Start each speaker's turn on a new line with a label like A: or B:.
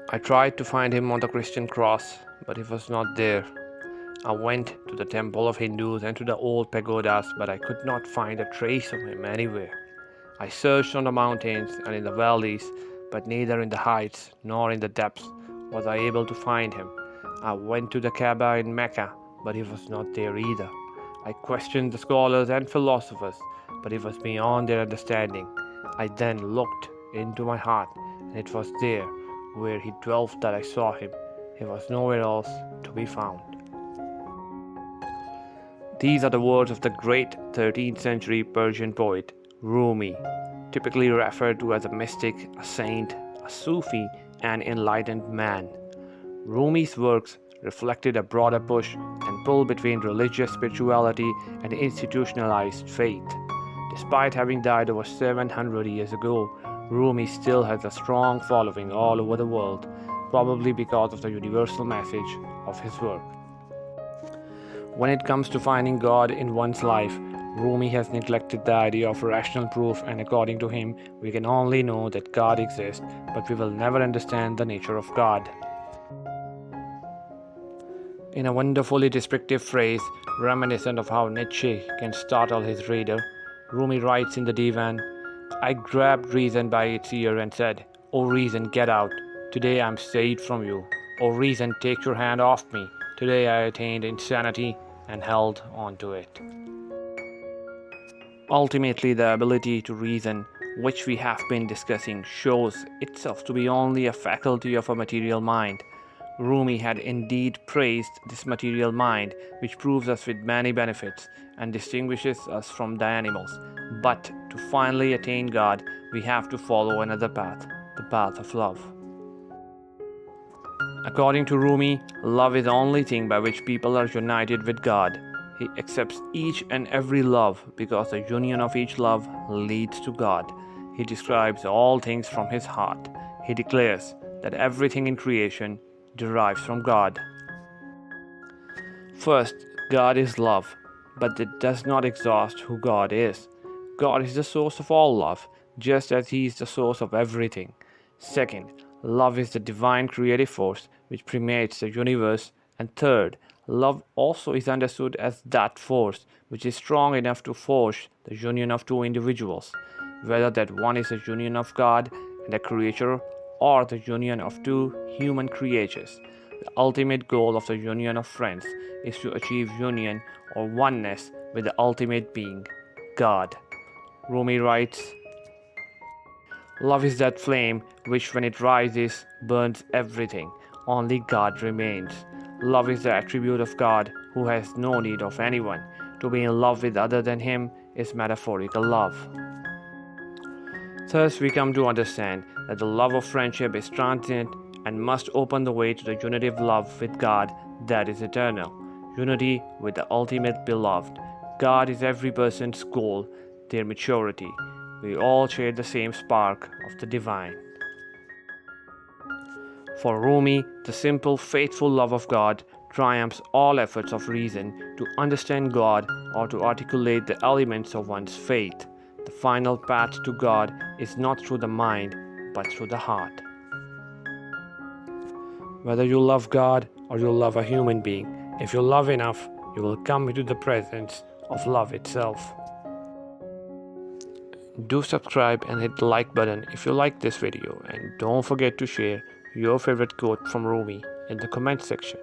A: I tried to find him on the Christian cross, but he was not there. I went to the temple of Hindus and to the old pagodas, but I could not find a trace of him anywhere. I searched on the mountains and in the valleys, but neither in the heights nor in the depths was I able to find him. I went to the Kaaba in Mecca, but he was not there either. I questioned the scholars and philosophers, but it was beyond their understanding. I then looked into my heart, and it was there where he dwelt that I saw him. He was nowhere else to be found. These are the words of the great 13th century Persian poet Rumi, typically referred to as a mystic, a saint, a Sufi, and enlightened man. Rumi's works reflected a broader push and pull between religious spirituality and institutionalized faith. Despite having died over 700 years ago, Rumi still has a strong following all over the world, probably because of the universal message of his work. When it comes to finding God in one's life, Rumi has neglected the idea of rational proof, and according to him, we can only know that God exists, but we will never understand the nature of God. In a wonderfully descriptive phrase, reminiscent of how Nietzsche can startle his reader, Rumi writes in the Divan, "I grabbed reason by its ear and said, 'O reason, get out. Today I am saved from you. O reason, take your hand off me. Today I attained insanity and held on to it.'" Ultimately, the ability to reason, which we have been discussing, shows itself to be only a faculty of a material mind. Rumi had indeed praised this material mind, which proves us with many benefits and distinguishes us from the animals. But to finally attain God, we have to follow another path, the path of love. According to Rumi, love is the only thing by which people are united with God. He accepts each and every love because the union of each love leads to God. He describes all things from his heart. He declares that everything in creation derives from God. First, God is love, but it does not exhaust who God is. God is the source of all love, just as He is the source of everything. Second, love is the divine creative force which permeates the universe. And third, love also is understood as that force which is strong enough to forge the union of two individuals, whether that one is a union of God and a creature or the union of two human creatures. The ultimate goal of the union of friends is to achieve union or oneness with the ultimate being, God. Rumi writes, "Love is that flame which, when it rises, burns everything. Only God remains. Love is the attribute of God, who has no need of anyone. To be in love with other than Him is metaphorical love." Thus, we come to understand that the love of friendship is transient and must open the way to the unity of love with God that is eternal. Unity with the ultimate beloved. God is every person's goal, their maturity. We all share the same spark of the divine. For Rumi, the simple, faithful love of God triumphs all efforts of reason to understand God or to articulate the elements of one's faith. The final path to God is not through the mind, but through the heart. Whether you love God or you love a human being, if you love enough, you will come into the presence of love itself. Do subscribe and hit the like button if you like this video, and don't forget to share your favorite quote from Rumi in the comment section.